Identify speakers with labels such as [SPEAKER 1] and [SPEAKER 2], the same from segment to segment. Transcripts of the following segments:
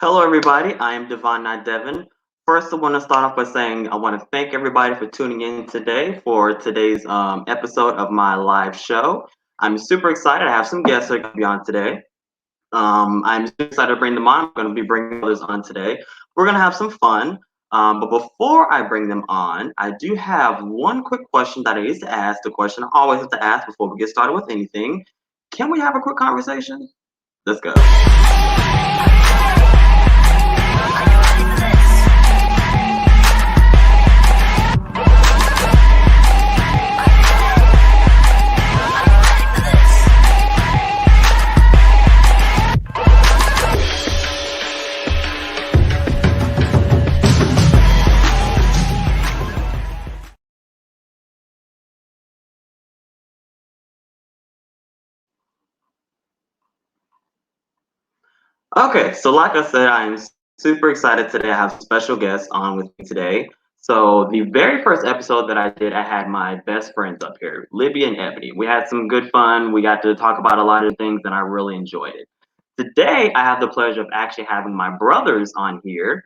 [SPEAKER 1] Hello, everybody. I am Devon, not Devon. First, I want to start off by saying I want to thank everybody for tuning in today for today's episode of my live show. I'm super excited. I have some guests that are going to be on today. I'm super excited to bring them on. I'm going to be bringing others on today. We're going to have some fun. But before I bring them on, I do have one quick question that I used to ask. The question I always have to ask before we get started with anything. Can we have a quick conversation? Let's go. Okay, so like I said, I'm super excited today. I have special guests on with me today. So the very first episode that I did, I had my best friends up here, Libby and Ebony. We had some good fun. We got to talk about a lot of things, and I really enjoyed it. Today, I have the pleasure of actually having my brothers on here.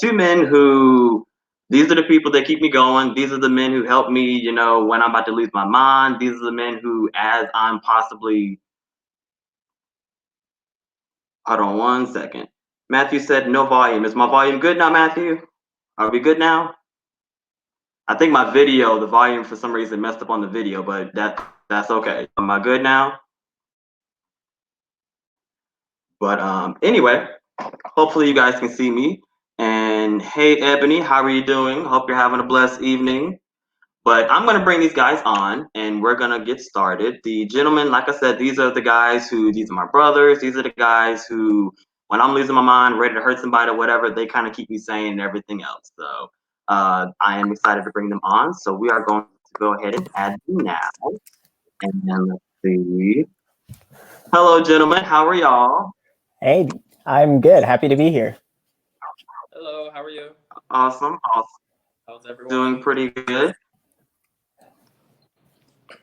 [SPEAKER 1] Two men who, these are the people that keep me going. These are the men who help me, when I'm about to lose my mind. These are the men who, as I'm possibly Hold on one second. Matthew said no volume. Is my volume good now, Matthew? Are we good now? I think my video, the volume for some reason messed up on the video, but that's okay. Am I good now? But anyway, hopefully you guys can see me. And hey, Ebony, how are you doing? Hope you're having a blessed evening. But I'm going to bring these guys on and we're going to get started. The gentlemen, like I said, these are the guys these are my brothers. These are the guys who, when I'm losing my mind, ready to hurt somebody or whatever, they kind of keep me sane and everything else. So I am excited to bring them on. So we are going to go ahead and add them now. And then let's see. Hello, gentlemen. How are y'all?
[SPEAKER 2] Hey, I'm good. Happy to be here.
[SPEAKER 3] Hello, how are you?
[SPEAKER 1] Awesome.
[SPEAKER 3] How's everyone?
[SPEAKER 1] Doing pretty good.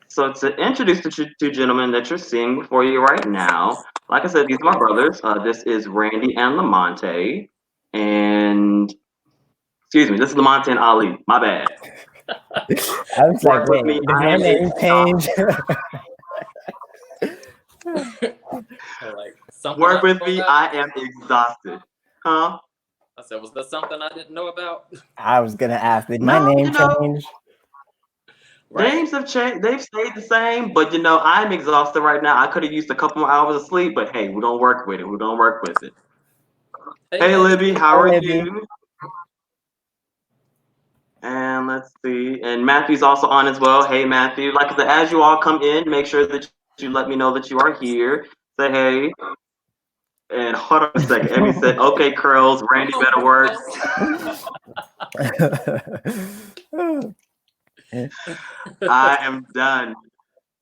[SPEAKER 1] So to introduce the two gentlemen that you're seeing before you right now, like I said, these are my brothers. This is Randy and Lamonte, and excuse me, this is Lamonte and Ali. My bad.
[SPEAKER 2] I was like,
[SPEAKER 1] Work with
[SPEAKER 2] wait,
[SPEAKER 1] me.
[SPEAKER 2] did
[SPEAKER 1] I
[SPEAKER 2] my
[SPEAKER 1] am
[SPEAKER 2] name change?
[SPEAKER 3] Like something
[SPEAKER 1] Work
[SPEAKER 3] I
[SPEAKER 1] with
[SPEAKER 3] didn't know
[SPEAKER 1] me.
[SPEAKER 3] about?
[SPEAKER 1] I am exhausted. Huh?
[SPEAKER 3] I said, was there something I didn't know about?
[SPEAKER 2] I was gonna ask, did my
[SPEAKER 1] No,
[SPEAKER 2] name change?
[SPEAKER 3] Right.
[SPEAKER 1] names have changed. They've stayed the same, but I'm exhausted right now. I could have used a couple more hours of sleep, but hey, we're gonna work with it. We're gonna work with it. Hey, Libby, how
[SPEAKER 2] Hey,
[SPEAKER 1] are
[SPEAKER 2] Libby.
[SPEAKER 1] you? And let's see. And Matthew's also on as well. Hey, Matthew. Like I said, as you all come in, make sure that you let me know that you are here. Say hey. And hold on a second. Emmy said, okay, Curls, Randy better work. I am done.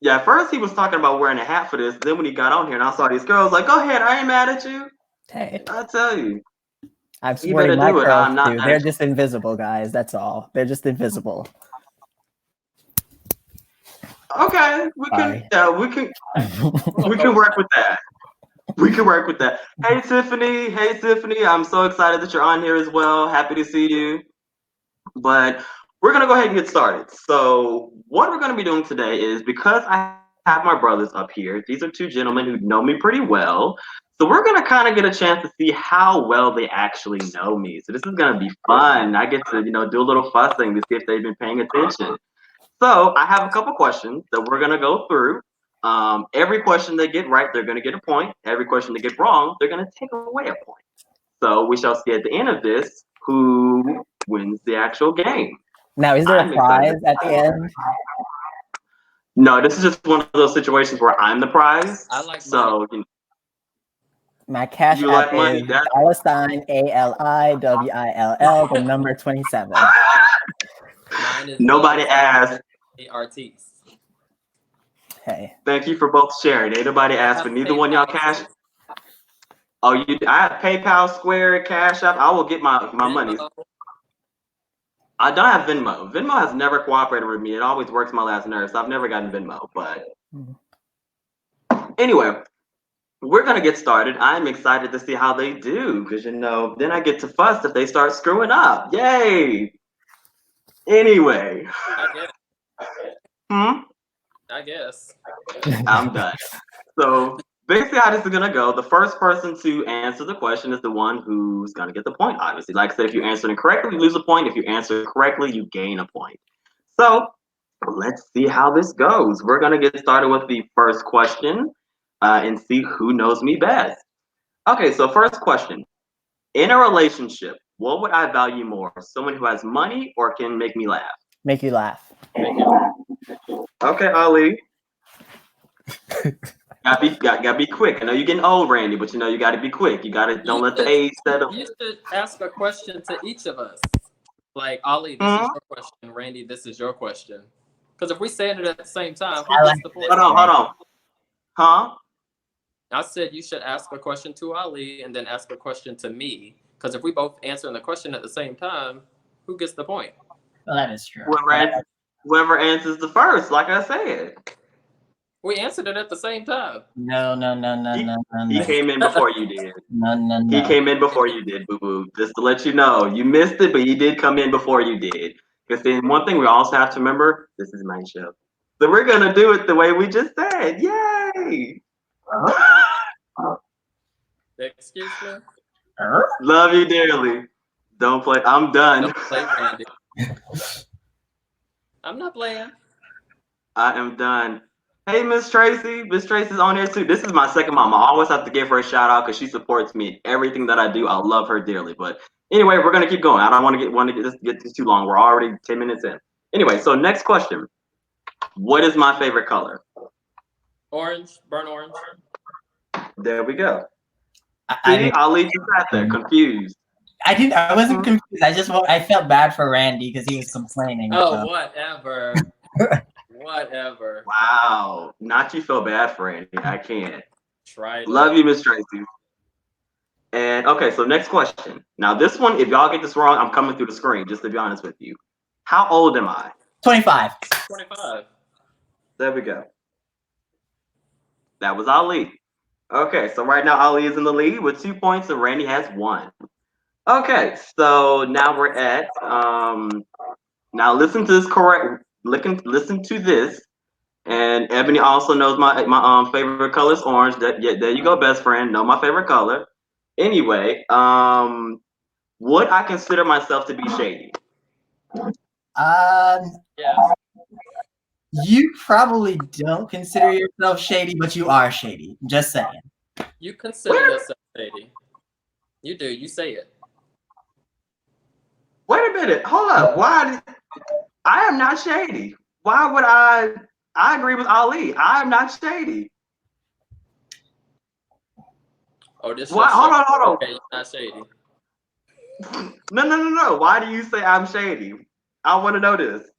[SPEAKER 1] Yeah, at first he was talking about wearing a hat for this. Then when he got on here and I saw these girls, like, go ahead, I ain't mad at you.
[SPEAKER 2] Hey,
[SPEAKER 1] I tell you.
[SPEAKER 2] I'm
[SPEAKER 1] You better
[SPEAKER 2] sporting my
[SPEAKER 1] do it.
[SPEAKER 2] curls
[SPEAKER 1] I'm not
[SPEAKER 2] too.
[SPEAKER 1] mad
[SPEAKER 2] They're
[SPEAKER 1] at you.
[SPEAKER 2] just invisible, guys. That's all. They're just invisible.
[SPEAKER 1] Okay,
[SPEAKER 2] Sorry.
[SPEAKER 1] we can work with that. We can work with that. Hey Tiffany, I'm so excited that you're on here as well. Happy to see you. But we're gonna go ahead and get started. So what we're gonna be doing today is because I have my brothers up here, these are two gentlemen who know me pretty well. So we're gonna kind of get a chance to see how well they actually know me. So this is gonna be fun. I get to, do a little fussing to see if they've been paying attention. So I have a couple questions that we're gonna go through. Every question they get right, they're gonna get a point. Every question they get wrong, they're gonna take away a point. So we shall see at the end of this who wins the actual game.
[SPEAKER 2] Now, is there
[SPEAKER 1] I'm
[SPEAKER 2] a prize
[SPEAKER 1] excited.
[SPEAKER 2] at the end?
[SPEAKER 1] No, this is just one of those situations where I'm the prize.
[SPEAKER 3] I like
[SPEAKER 1] so
[SPEAKER 2] My cash
[SPEAKER 1] you
[SPEAKER 2] app
[SPEAKER 1] like money.
[SPEAKER 2] is $ALIWILL, the number 27.
[SPEAKER 3] Mine is
[SPEAKER 1] Nobody asked.
[SPEAKER 3] ARTs.
[SPEAKER 2] Hey,
[SPEAKER 1] Thank you for both sharing. Ain't nobody asked for neither one y'all cash. Oh, I have PayPal, Square, Cash App. I will get my money. I don't have Venmo. Venmo has never cooperated with me. It always works my last nerve, so I've never gotten Venmo. But anyway, we're gonna get started. I'm excited to see how they do because then I get to fuss if they start screwing up. Yay! Anyway,
[SPEAKER 3] I guess.
[SPEAKER 1] hmm?
[SPEAKER 3] I guess.
[SPEAKER 1] I'm done. So basically, how this is gonna go: the first person to answer the question is the one who's gonna get the point. Obviously, like I said, if you answer it correctly, you lose a point. If you answer it correctly, you gain a point. So let's see how this goes. We're gonna get started with the first question and see who knows me best. Okay, so first question: in a relationship, what would I value more? Someone who has money or can make me laugh?
[SPEAKER 2] Make you laugh.
[SPEAKER 1] Okay, Ali. Gotta be quick. I know you're getting old, Randy, but you gotta be quick. Don't let the age settle.
[SPEAKER 3] You should ask a question to each of us. Like, Ali, this is your question. Randy, this is your question. Because if we saying it at the same time, who gets the point?
[SPEAKER 1] Hold on. Huh?
[SPEAKER 3] I said you should ask a question to Ali and then ask a question to me. Because if we both answering the question at the same time, who gets the point?
[SPEAKER 2] Well, that is true.
[SPEAKER 1] Whoever answers the first, like I said.
[SPEAKER 3] We answered it at the same time.
[SPEAKER 2] No.
[SPEAKER 1] He came in before you did.
[SPEAKER 2] No.
[SPEAKER 1] He came in before you did, boo boo. Just to let you know, you missed it, but he did come in before you did. Because then one thing we also have to remember: this is my show, so we're gonna do it the way we just said. Yay!
[SPEAKER 3] Excuse me?
[SPEAKER 1] Love you dearly. Don't play. I'm done.
[SPEAKER 3] Don't play Randy. I'm not playing.
[SPEAKER 1] I am done. Hey, Miss Tracy. Miss Tracy's on here too. This is my second mom. I always have to give her a shout out because she supports me in everything that I do. I love her dearly. But anyway, we're gonna keep going. I don't want to get this too long. We're already 10 minutes in. Anyway, so next question. What is my favorite color?
[SPEAKER 3] Orange, burnt orange.
[SPEAKER 1] There we go. I'll leave you sat there confused.
[SPEAKER 2] I wasn't confused. I felt bad for Randy because he was complaining.
[SPEAKER 3] Oh, whatever. Whatever.
[SPEAKER 1] Wow. Not you feel bad for Randy. I can't.
[SPEAKER 3] Try it.
[SPEAKER 1] Love you, Miss Tracy. And okay, so next question. Now this one, if y'all get this wrong, I'm coming through the screen, just to be honest with you. How old am I?
[SPEAKER 2] 25.
[SPEAKER 3] 25.
[SPEAKER 1] There we go. That was Ali. Okay, so right now Ali is in the lead with 2 points and Randy has 1. Okay, so now we're at now listen to this correct. Listen to this. And Ebony also knows my favorite color is orange. There you go, best friend. Know my favorite color. Anyway, would I consider myself to be shady?
[SPEAKER 3] Yeah.
[SPEAKER 2] You probably don't consider yourself shady, but you are shady. Just saying.
[SPEAKER 3] You consider yourself shady. You do. You say it.
[SPEAKER 1] Wait a minute. Hold up. I am not shady. Why would I agree with Ali. I am not shady.
[SPEAKER 3] Oh, this.
[SPEAKER 1] Why? Hold on.
[SPEAKER 3] Okay, you're not shady.
[SPEAKER 1] No. Why do you say I'm shady? I want to know this.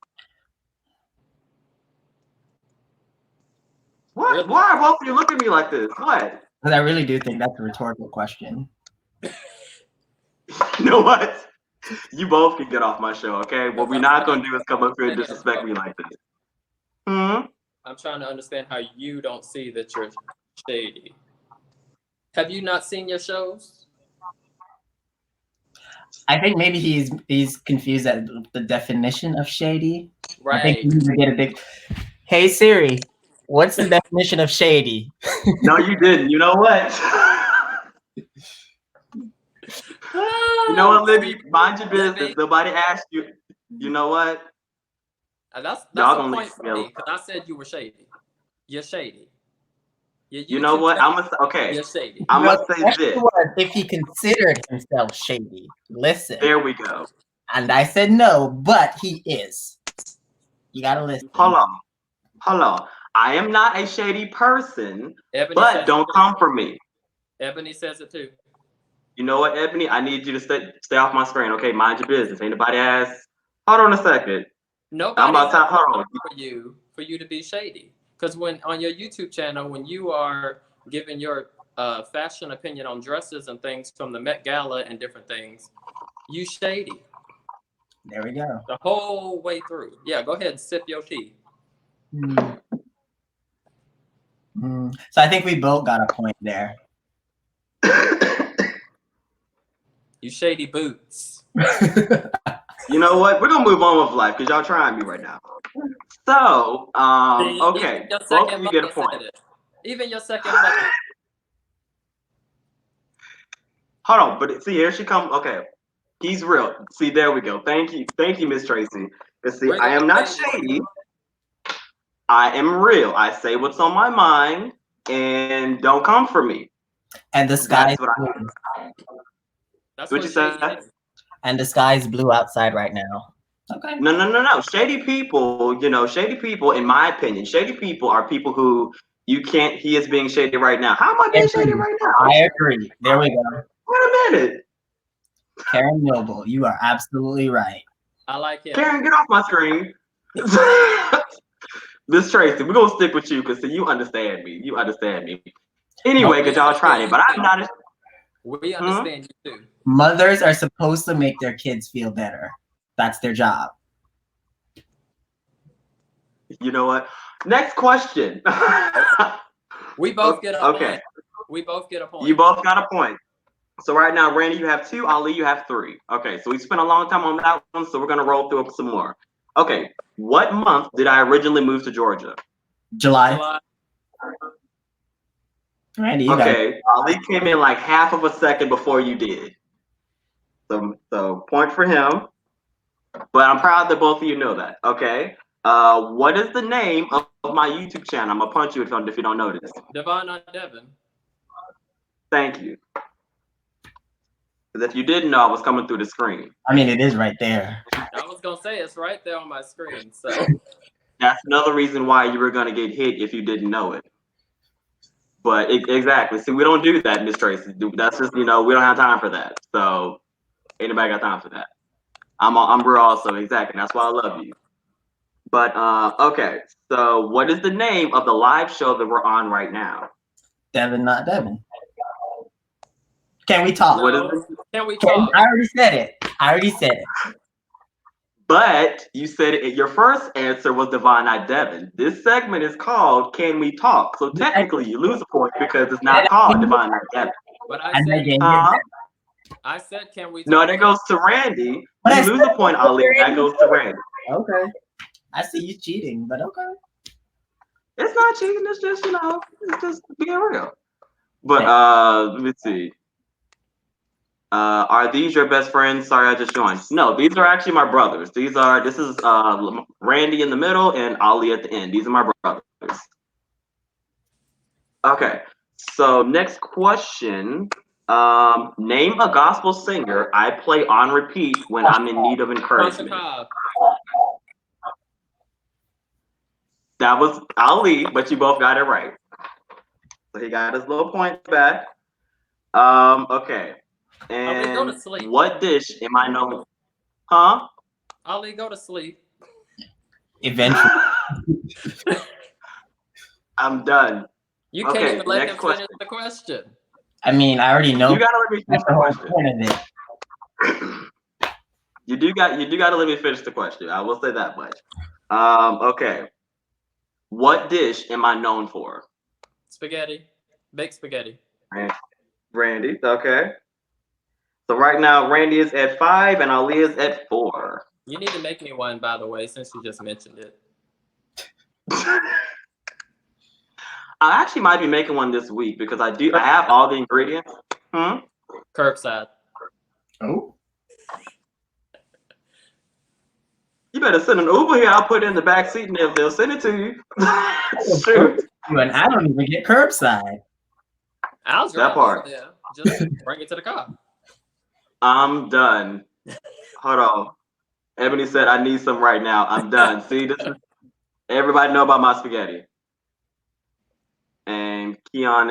[SPEAKER 1] What?
[SPEAKER 3] Really?
[SPEAKER 1] Why are both of you looking at me like this? What?
[SPEAKER 2] Because I really do think that's a rhetorical question.
[SPEAKER 1] You know what? You both can get off my show, okay? What we're not gonna do is come up here and disrespect me like this.
[SPEAKER 3] I'm trying to understand how you don't see that you're shady. Have you not seen your shows?
[SPEAKER 2] I think maybe he's confused at the definition of shady.
[SPEAKER 3] Right.
[SPEAKER 2] I think he needs to get a big. Hey Siri, what's the definition of shady?
[SPEAKER 1] No, you didn't. You know what? You know what, Libby? Mind your business.
[SPEAKER 3] Libby.
[SPEAKER 1] Nobody asked you. You know what?
[SPEAKER 3] That's
[SPEAKER 1] Y'all
[SPEAKER 3] a
[SPEAKER 1] gonna
[SPEAKER 3] point for me because I said you were shady. You're shady.
[SPEAKER 1] You know what? I'm gonna okay.
[SPEAKER 3] You're shady.
[SPEAKER 1] I'm gonna say this.
[SPEAKER 2] If he considered himself shady, listen.
[SPEAKER 1] There we go.
[SPEAKER 2] And I said no, but he is. You gotta listen.
[SPEAKER 1] Hold on. I am not a shady person,
[SPEAKER 3] Ebony
[SPEAKER 1] but don't come for me.
[SPEAKER 3] Ebony says it too.
[SPEAKER 1] You know what, Ebony? I need you to stay off my screen, okay? Mind your business. Ain't nobody asked. Hold on a second.
[SPEAKER 3] Nobody
[SPEAKER 1] I'm about to hold on.
[SPEAKER 3] for you to be shady. Because when on your YouTube channel, when you are giving your fashion opinion on dresses and things from the Met Gala and different things, you shady.
[SPEAKER 2] There we go.
[SPEAKER 3] The whole way through. Yeah, go ahead and sip your tea.
[SPEAKER 2] So I think we both got a point there.
[SPEAKER 3] You shady boots.
[SPEAKER 1] You know what? We're gonna move on with life because y'all trying me right now. So, okay, both of you get a point.
[SPEAKER 3] Even your second mother.
[SPEAKER 1] Hold on, but see, here she comes. Okay, he's real. See, there we go. Thank you, Miss Tracy. But see, I am not shady. I am real. I say what's on my mind, and don't come for me.
[SPEAKER 2] And the sky.
[SPEAKER 1] That's what you said.
[SPEAKER 2] And the sky is blue outside right now. Okay.
[SPEAKER 1] No. Shady people, shady people, in my opinion, shady people are people who he is being shady right now. How am I being shady right now?
[SPEAKER 2] I agree. There we go.
[SPEAKER 1] Wait a minute.
[SPEAKER 2] Karen Noble, you are absolutely right.
[SPEAKER 3] I like it.
[SPEAKER 1] Karen, get off my screen. Miss Tracy, we're going to stick with you because you understand me. You understand me. Anyway, because y'all trying it, but I'm not.
[SPEAKER 3] We understand you too.
[SPEAKER 2] Mothers are supposed to make their kids feel better. That's their job.
[SPEAKER 1] You know what? Next question.
[SPEAKER 3] We both get a point.
[SPEAKER 1] Okay.
[SPEAKER 3] We both get a point.
[SPEAKER 1] You both got a point. So right now, Randy, you have 2. Ali, you have 3. Okay, so we spent a long time on that one, so we're going to roll through some more. Okay, what month did I originally move to Georgia?
[SPEAKER 2] July. Randy,
[SPEAKER 1] okay, Ali came in like half of a second before you did. So point for him. But I'm proud that both of you know that. Okay. What is the name of my YouTube channel? I'm gonna punch you if you don't know this.
[SPEAKER 3] Devon, not Devin.
[SPEAKER 1] Thank you. Because if you didn't know, I was coming through the screen.
[SPEAKER 2] I mean, it is right there.
[SPEAKER 3] I was gonna say it's right there on my screen. So
[SPEAKER 1] that's another reason why you were gonna get hit if you didn't know it. But exactly. See, we don't do that, Miss Tracy. That's just we don't have time for that. So anybody got time for that? I'm real also, exactly. That's why I love you. But okay, so what is the name of the live show that we're on right now?
[SPEAKER 2] Devin, not Devin. Can we talk?
[SPEAKER 3] Can we talk?
[SPEAKER 2] I already said it.
[SPEAKER 1] But you said your first answer was Devon, not Devin. This segment is called Can We Talk? So technically you lose a point because it's not called Devon, not Devin.
[SPEAKER 3] But I said, can we talk?
[SPEAKER 1] No, that goes to Randy. You lose a point, Ali. That goes to Randy.
[SPEAKER 2] Okay. I see you cheating, but okay.
[SPEAKER 1] It's not cheating. It's just, it's just being real. But let me see. Are these your best friends? Sorry, I just joined. No, these are actually my brothers. This is Randy in the middle and Ali at the end. These are my brothers. Okay. So next question. Name a gospel singer I play on repeat when I'm in need of encouragement. That was Ali, but you both got it right. So he got his little point back. Okay. And
[SPEAKER 3] go to sleep.
[SPEAKER 1] What dish am I known? Huh?
[SPEAKER 3] Ali, go to sleep.
[SPEAKER 2] Eventually. I'm
[SPEAKER 1] done.
[SPEAKER 3] You can't even let him finish the question.
[SPEAKER 2] I mean, I already know.
[SPEAKER 1] You gotta let me finish the question. You do gotta let me finish the question. I will say that much. Okay. What dish am I known for?
[SPEAKER 3] Spaghetti. Baked spaghetti.
[SPEAKER 1] Randy, okay. So right now, Randy is at 5 and Ali is at 4.
[SPEAKER 3] You need to make me one, by the way, since you just mentioned it.
[SPEAKER 1] I actually might be making one this week because I have all the ingredients.
[SPEAKER 3] Curbside.
[SPEAKER 2] Oh.
[SPEAKER 1] You better send an Uber here. I'll put it in the back seat and they'll send it to you. Shoot.
[SPEAKER 2] And I don't even get curbside.
[SPEAKER 3] I'll drive over there. Just bring it to the car.
[SPEAKER 1] I'm done. Hold on. Ebony said, I need some right now. I'm done. See, everybody know about my spaghetti. And Kieran,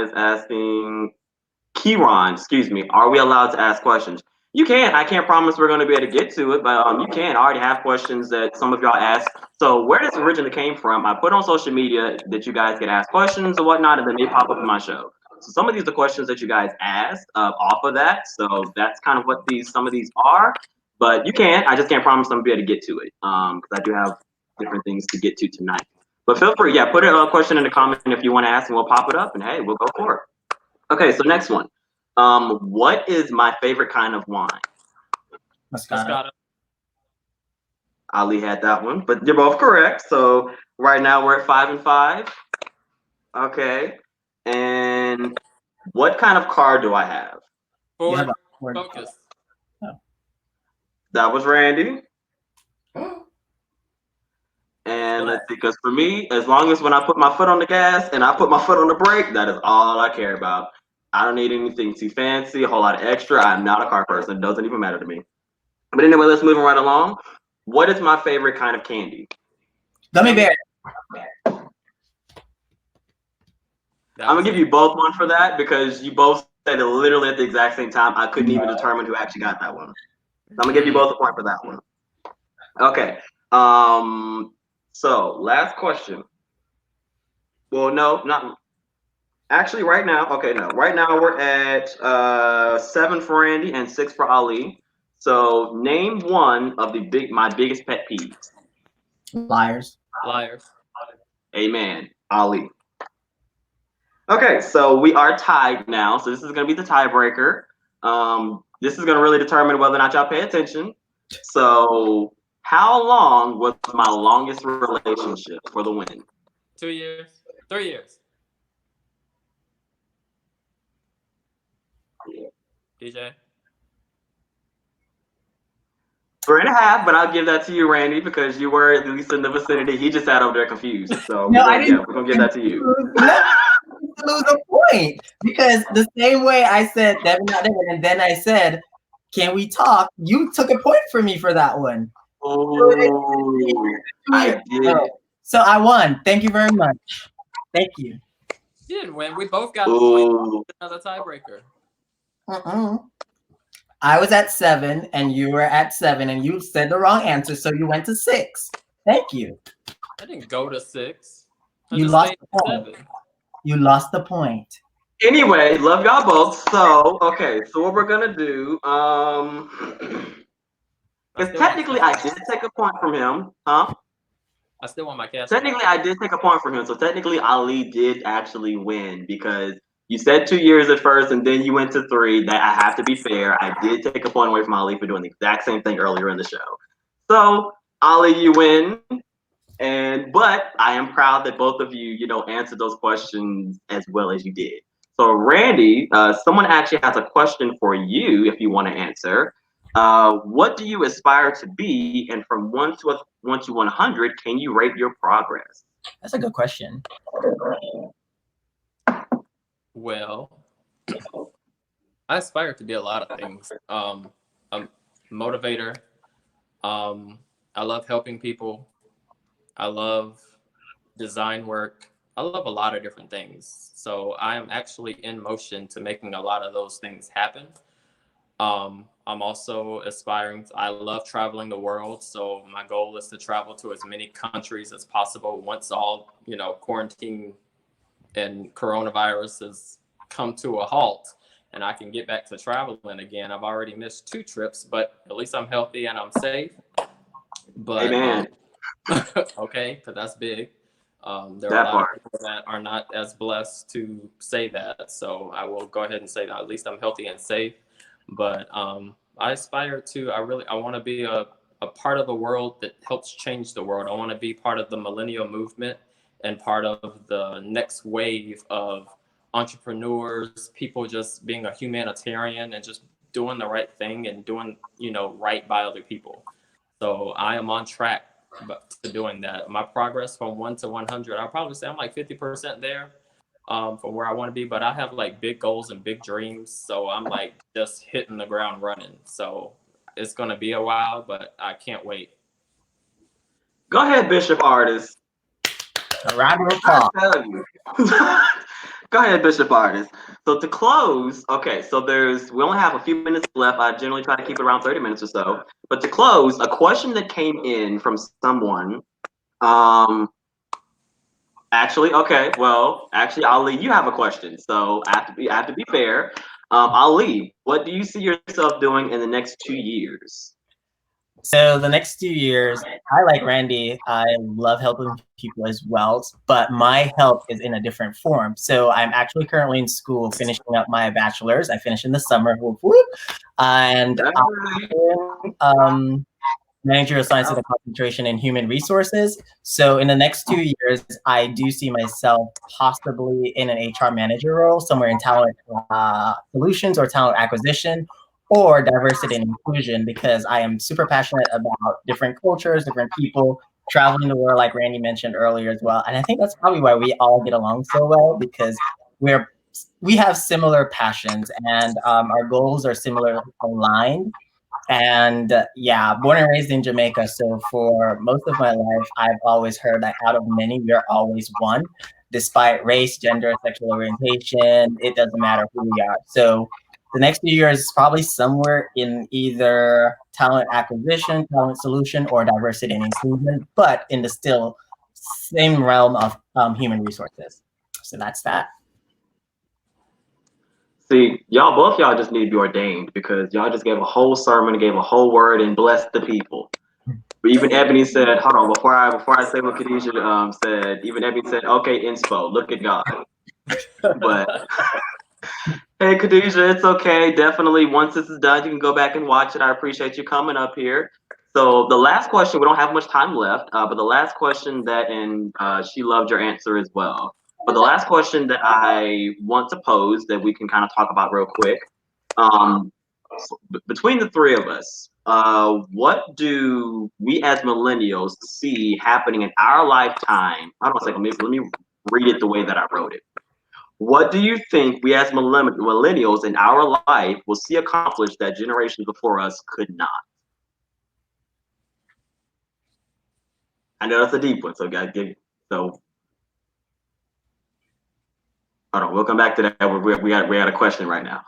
[SPEAKER 1] excuse me, are we allowed to ask questions? You can. I can't promise we're going to be able to get to it, but you can. I already have questions that some of y'all asked. So where this originally came from, I put on social media that you guys can ask questions or whatnot, and then they pop up in my show. So some of these are questions that you guys asked off of that. So that's kind of what some of these are. But you can. I just can't promise I'm going to be able to get to it because I do have different things to get to tonight. But feel free, yeah, put a question in the comment if you want to ask, and we'll pop it up, and hey, we'll go for it. Okay, so next one. What is my favorite kind of wine?
[SPEAKER 2] Moscato.
[SPEAKER 3] Moscato.
[SPEAKER 1] Ali had that one, but you're both correct. So right now we're at 5-5. Okay. And what kind of car do I have?
[SPEAKER 2] You have
[SPEAKER 3] Ford
[SPEAKER 2] a Ford.
[SPEAKER 3] Focus.
[SPEAKER 1] That was Randy. And let's see, because for me, as long as when I put my foot on the gas and I put my foot on the brake, that is all I care about. I don't need anything too fancy, a whole lot of extra. I'm not a car person. It doesn't even matter to me. But anyway, let's move right along. What is my favorite kind of candy?
[SPEAKER 2] Gummy bear.
[SPEAKER 1] I'm gonna give you both one for that because you both said it literally at the exact same time. I couldn't even determine who actually got that one. So I'm gonna give you both a point for that one. Okay. So last question. Well, no, not actually right now. Okay, no. Right now we're at 7 for Randy and 6 for Ali. So name one of my biggest pet peeves.
[SPEAKER 2] Liars.
[SPEAKER 3] Liars.
[SPEAKER 1] Amen. Ali. Okay, so we are tied now. So this is going to be the tiebreaker. This is going to really determine whether or not y'all pay attention. So how long was my longest relationship for the win?
[SPEAKER 3] 2 years. 3 years. DJ.
[SPEAKER 1] 3.5, but I'll give that to you, Randy, because you were at least in the vicinity. He just sat over there confused. So
[SPEAKER 2] No,
[SPEAKER 1] we're gonna give that to you.
[SPEAKER 2] Lose a point because the same way I said Devin not Devin, and then I said, "Can we talk?" You took a point for me for that one.
[SPEAKER 1] Oh, I did.
[SPEAKER 2] So I won. Thank you very much. Thank you.
[SPEAKER 3] You didn't win. We both got a point. Another tiebreaker.
[SPEAKER 2] I was at 7 and you were at 7 and you said the wrong answer, so you went to 6. Thank you.
[SPEAKER 3] I didn't go to 6.
[SPEAKER 2] You lost the point. 7. You lost the point.
[SPEAKER 1] Anyway, love y'all both. So, okay, so what we're gonna do, because technically I did take a point from him, huh?
[SPEAKER 3] I still want my cash.
[SPEAKER 1] Technically, I did take a point from him. So technically, Ali did actually win because you said 2 years at first, and then you went to 3. That I have to be fair. I did take a point away from Ali for doing the exact same thing earlier in the show. So Ali, you win. But I am proud that both of you, answered those questions as well as you did. So Randy, someone actually has a question for you if you want to answer. What do you aspire to be, and from 1 to 100, can you rate your progress?
[SPEAKER 2] That's a good question.
[SPEAKER 3] Well, I aspire to be a lot of things. A motivator. I love helping people. I love design work. I love a lot of different things. So I am actually in motion to making a lot of those things happen. I'm also aspiring I love traveling the world. So my goal is to travel to as many countries as possible once all, quarantine and coronavirus has come to a halt and I can get back to traveling again. I've already missed 2 trips, but at least I'm healthy and I'm safe. But
[SPEAKER 1] Amen.
[SPEAKER 3] okay, because that's big. There are a lot of people that are not as blessed to say that. So I will go ahead and say that at least I'm healthy and safe. But I aspire to, I want to be a part of the world that helps change the world. I want to be part of the millennial movement and part of the next wave of entrepreneurs, people just being a humanitarian and just doing the right thing and doing, right by other people. So I am on track to doing that. My progress from 1 to 100, I'll probably say I'm like 50% there from where I want to be, but I have like big goals and big dreams. So I'm like just hitting the ground running. So it's going to be a while, but I can't wait.
[SPEAKER 1] Go ahead, Bishop Artist.
[SPEAKER 2] A round of applause.
[SPEAKER 1] Go ahead, Bishop Artist. So to close, okay, so we only have a few minutes left. I generally try to keep it around 30 minutes or so. But to close, a question that came in from someone, actually, Ali, you have a question. So I have to be fair. Ali, what do you see yourself doing in the next 2 years?
[SPEAKER 2] So the next 2 years, I like Randy. I love helping people as well, but my help is in a different form. So I'm actually currently in school finishing up my bachelor's. I finish in the summer, whoop, whoop. And I'm managerial science with a concentration in human resources. So in the next 2 years, I do see myself possibly in an HR manager role somewhere in talent solutions or talent acquisition, or diversity and inclusion, because I am super passionate about different cultures, different people, traveling the world, like Randy mentioned earlier as well. And I think that's probably why we all get along so well, because we have similar passions, and our goals are similarly aligned. And yeah, born and raised in Jamaica. So for most of my life, I've always heard that out of many, we are always one, despite race, gender, sexual orientation. It doesn't matter who we are. So the next few years is probably somewhere in either talent acquisition, talent solution, or diversity and inclusion, but in the still same realm of human resources. So that's that.
[SPEAKER 1] See, both y'all just need to be ordained, because y'all just gave a whole sermon, gave a whole word, and blessed the people. But even Ebony said, hold on, before I say what Khadijah said, even Ebony said, okay, inspo, look at God. But hey, Khadijah, it's okay. Definitely, once this is done, you can go back and watch it. I appreciate you coming up here. So the last question, we don't have much time left, but the last question and she loved your answer as well. But the last question that I want to pose that we can kind of talk about real quick, between the three of us, what do we as millennials see happening in our lifetime? I don't know, let me read it the way that I wrote it. What do you think we as millennials in our life will see accomplished that generations before us could not? I know that's a deep one, so hold on, we'll come back to that. We got a question right now.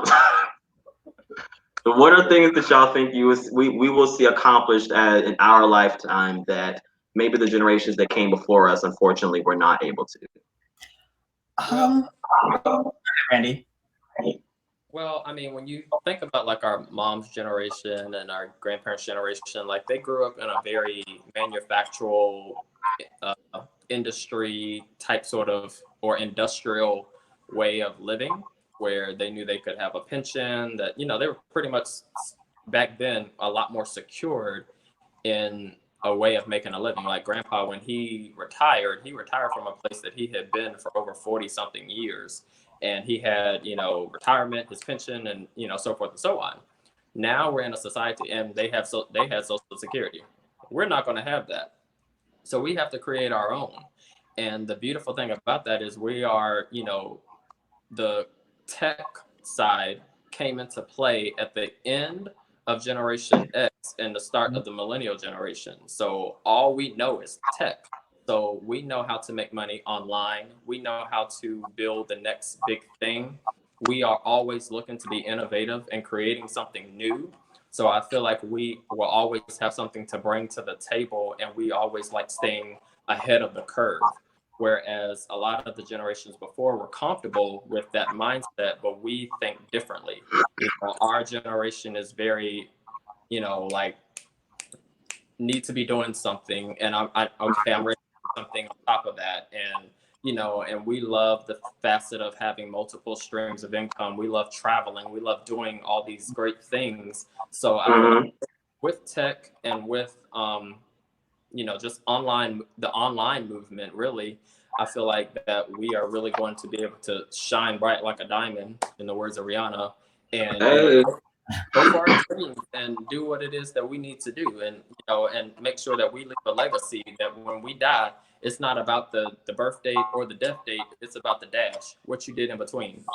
[SPEAKER 1] So what are things that y'all think we will see accomplished in our lifetime that maybe the generations that came before us, unfortunately, were not able to?
[SPEAKER 2] Randy.
[SPEAKER 3] Well, I mean, when you think about like our mom's generation and our grandparents' generation, like they grew up in a very manufactural industry type sort of, or industrial way of living, where they knew they could have a pension, that, you know, they were pretty much back then a lot more secured in a way of making a living. Like grandpa, when he retired from a place that he had been for over 40 something years. And he had, you know, retirement, his pension, and, you know, so forth and so on. Now we're in a society and they had Social Security. We're not going to have that. So we have to create our own. And the beautiful thing about that is we are, you know, the tech side came into play at the end of Generation X and the start of the millennial generation. So all we know is tech. So we know how to make money online. We know how to build the next big thing. We are always looking to be innovative and creating something new. So I feel like we will always have something to bring to the table, and we always like staying ahead of the curve. Whereas a lot of the generations before were comfortable with that mindset, but we think differently. You know, our generation is very, you know, like, need to be doing something, and I'm ready something on top of that. And, you know, and we love the facet of having multiple streams of income. We love traveling. We love doing all these great things. So I feel like with tech and with, you know, just the online movement, really, I feel like that we are really going to be able to shine bright like a diamond, in the words of Rihanna, and go for our dreams and do what it is that we need to do, and, you know, and make sure that we leave a legacy that when we die, it's not about the birth date or the death date. It's about the dash, what you did in between.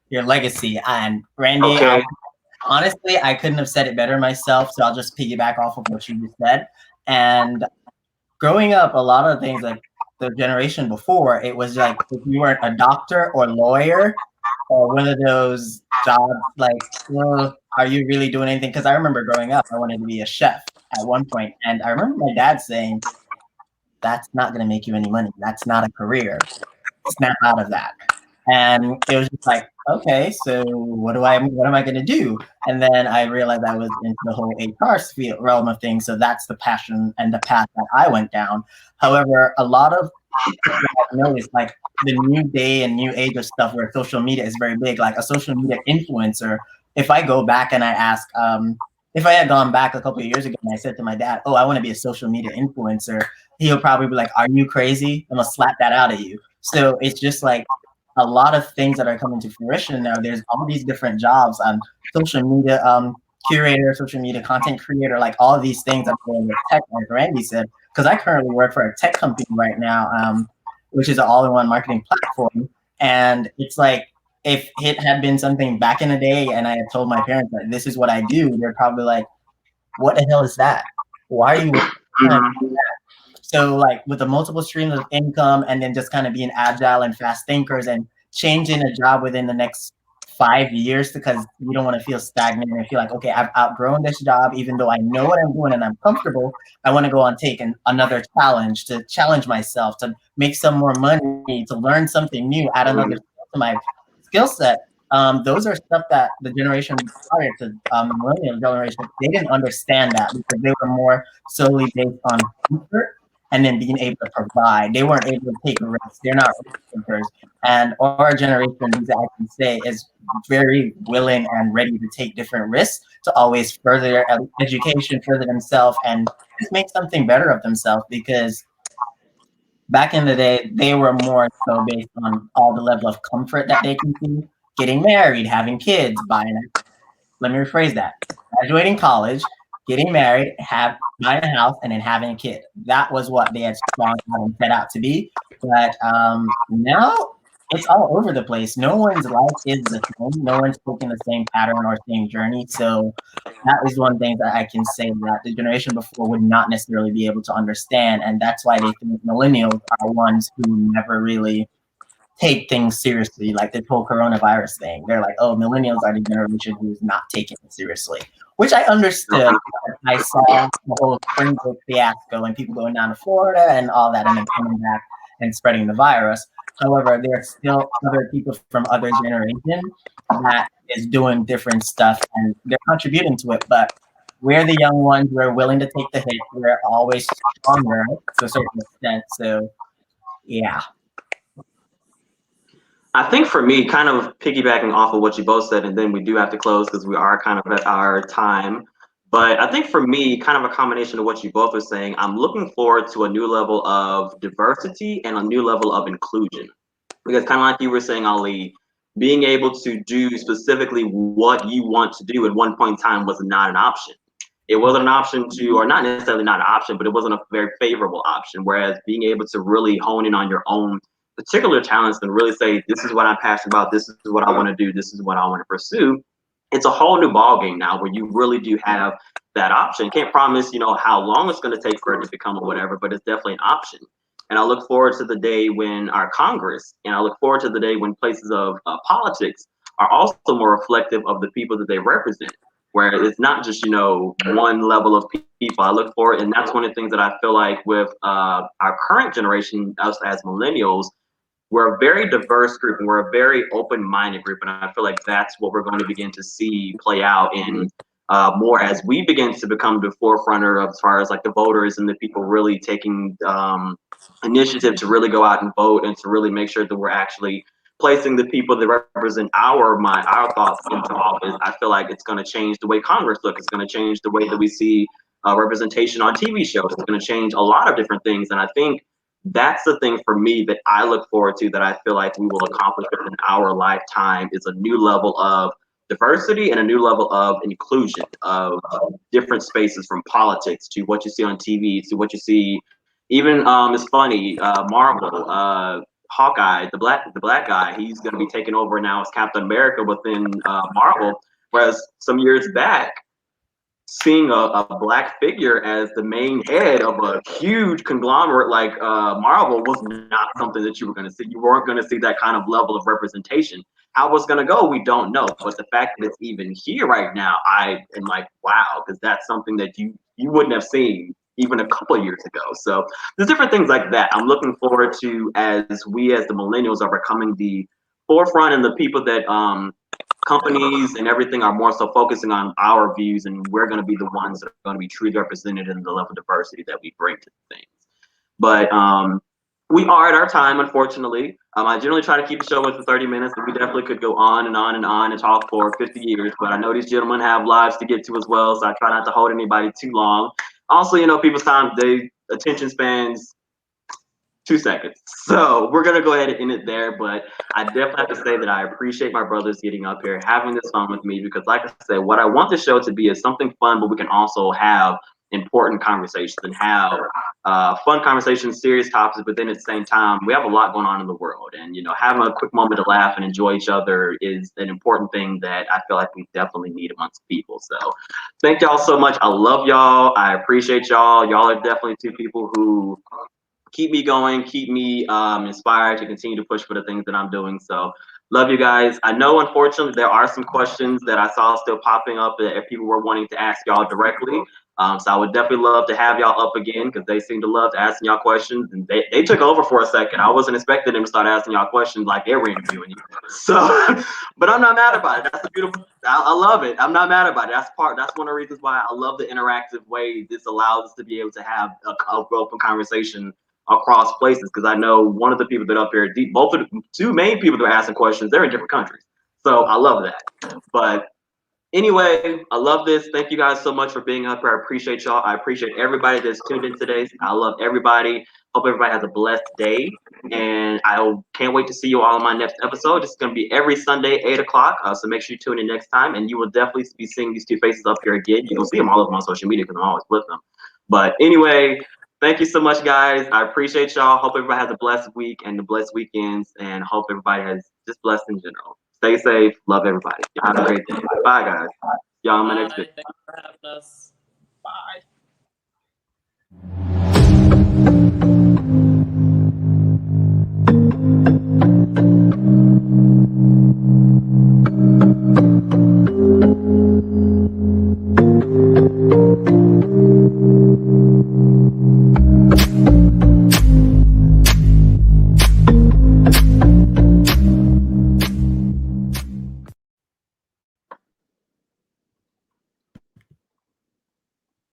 [SPEAKER 2] Your legacy. And Randy, honestly, I couldn't have said it better myself, so I'll just piggyback off of what you just said. And growing up, a lot of things, like the generation before, it was like, if you weren't a doctor or lawyer or one of those jobs, like, well, are you really doing anything? Because I remember growing up, I wanted to be a chef at one point, and I remember my dad saying, that's not going to make you any money. That's not a career. Snap out of that. And it was just like, okay, so what am I going to do? And then I realized I was into the whole HR field realm of things. So that's the passion and the path that I went down. However, a lot of what I've noticed, like the new day and new age of stuff where social media is very big, like a social media influencer. If I go back and I ask, if I had gone back a couple of years ago and I said to my dad, "Oh, I want to be a social media influencer," he'll probably be like, "Are you crazy? I'm gonna slap that out of you." So it's just like a lot of things that are coming to fruition now. There's all these different jobs on social media, curator, social media content creator, like all of these things that are in the tech, like Randy said. Because I currently work for a tech company right now, which is an all-in-one marketing platform, and it's like if it had been something back in the day, and I had told my parents that this is what I do, they're probably like, "What the hell is that? Why are you?" So like with the multiple streams of income and then just kind of being agile and fast thinkers and changing a job within the next 5 years because you don't want to feel stagnant and feel like, okay, I've outgrown this job, even though I know what I'm doing and I'm comfortable. I want to go on take another challenge to challenge myself, to make some more money, to learn something new, add another skill to my skill set. Those are stuff that the generation prior to the millennial generation, they didn't understand that because they were more solely based on comfort and then being able to provide. They weren't able to take risks. They're not risk takers. And our generation, I can say, is very willing and ready to take different risks to always further their education, further themselves, and just make something better of themselves. Because back in the day, they were more so based on all the level of comfort that they can see, getting married, having kids, buying. Let me rephrase that: graduating college, getting married, buying a house, and then having a kid. That was what they had strong and set out to be. But now it's all over the place. No one's life is the same. No one's taking the same pattern or same journey. So that is one thing that I can say that the generation before would not necessarily be able to understand. And that's why they think millennials are ones who never really take things seriously, like this whole coronavirus thing. They're like, oh, millennials are the generation who's not taking it seriously, which I understood. I saw the whole spring break fiasco and people going down to Florida and all that and then coming back and spreading the virus. However, there are still other people from other generations that is doing different stuff and they're contributing to it. But we're the young ones, we're willing to take the hit. We're always stronger to a certain extent. So yeah.
[SPEAKER 1] I think for me, kind of piggybacking off of what you both said, and then we do have to close because we are kind of at our time. But I think for me, kind of a combination of what you both are saying, I'm looking forward to a new level of diversity and a new level of inclusion. Because kind of like you were saying, Ali, being able to do specifically what you want to do at one point in time was not an option. It wasn't an option to, or not necessarily not an option, but it wasn't a very favorable option. Whereas being able to really hone in on your own particular talents and really say, this is what I'm passionate about, this is what I want to do, this is what I want to pursue, it's a whole new ballgame now where you really do have that option. Can't promise, how long it's going to take for it to become or whatever, but it's definitely an option. And I look forward to the day when our Congress, and I look forward to the day when places of politics are also more reflective of the people that they represent, where it's not just, one level of people. I look forward, and that's one of the things that I feel like with our current generation, us as millennials, we're a very diverse group and we're a very open-minded group. And I feel like that's what we're going to begin to see play out in more as we begin to become the forefronter of, as far as like the voters and the people really taking initiative to really go out and vote and to really make sure that we're actually placing the people that represent our thoughts into office. I feel like it's going to change the way Congress looks. It's going to change the way that we see representation on TV shows. It's going to change a lot of different things. And I think that's the thing for me that I look forward to, that I feel like we will accomplish in our lifetime, is a new level of diversity and a new level of inclusion of different spaces, from politics to what you see on TV to what you see. Even it's funny, Marvel, Hawkeye, the black guy, he's going to be taking over now as Captain America within Marvel. Whereas some years back, seeing a black figure as the main head of a huge conglomerate like Marvel was not something that you were going to see. You weren't going to see that kind of level of representation. How it's going to go, we don't know. But the fact that it's even here right now, I am like, wow, because that's something that you wouldn't have seen even a couple of years ago. So there's different things like that I'm looking forward to as we, as the millennials, are becoming the forefront and the people that companies and everything are more so focusing on our views, and we're going to be the ones that are going to be truly represented in the level of diversity that we bring to things. But we are at our time, unfortunately. I generally try to keep the show with 30 minutes, but we definitely could go on and on and on and talk for 50 years. But I know these gentlemen have lives to get to as well, so I try not to hold anybody too long. Also, you know, people's attention spans 2 seconds. So we're going to go ahead and end it there. But I definitely have to say that I appreciate my brothers getting up here, having this fun with me, because like I said, what I want the show to be is something fun, but we can also have important conversations and have fun conversations, serious topics, but then at the same time, we have a lot going on in the world. And, you know, having a quick moment to laugh and enjoy each other is an important thing that I feel like we definitely need amongst people. So thank y'all so much. I love y'all. I appreciate y'all. Y'all are definitely two people who keep me going, keep me inspired to continue to push for the things that I'm doing. So love you guys. I know, unfortunately, there are some questions that I saw still popping up that people were wanting to ask y'all directly. So I would definitely love to have y'all up again, because they seem to love asking y'all questions, and they took over for a second. I wasn't expecting them to start asking y'all questions like they were interviewing you. So, but I'm not mad about it. That's a beautiful. I love it. I'm not mad about it. That's one of the reasons why I love the interactive way this allows us to be able to have a open conversation across places, because I know one of the people that up here, both of the two main people that are asking questions, they're in different countries. So I love that. But anyway, I love this. Thank you guys so much for being up here. I appreciate y'all. I appreciate everybody that's tuned in today. I love everybody. Hope everybody has a blessed day. And I can't wait to see you all in my next episode. It's going to be every Sunday, 8 o'clock. So make sure you tune in next time. And you will definitely be seeing these two faces up here again. You will see them all over on social media, because I'm always with them. But anyway, thank you so much, guys. I appreciate y'all. Hope everybody has a blessed week and the blessed weekends. And hope everybody has just blessed in general. Stay safe. Love everybody. Have a great day. Bye, guys. Y'all in my next video.
[SPEAKER 3] Thank you for having us. Bye.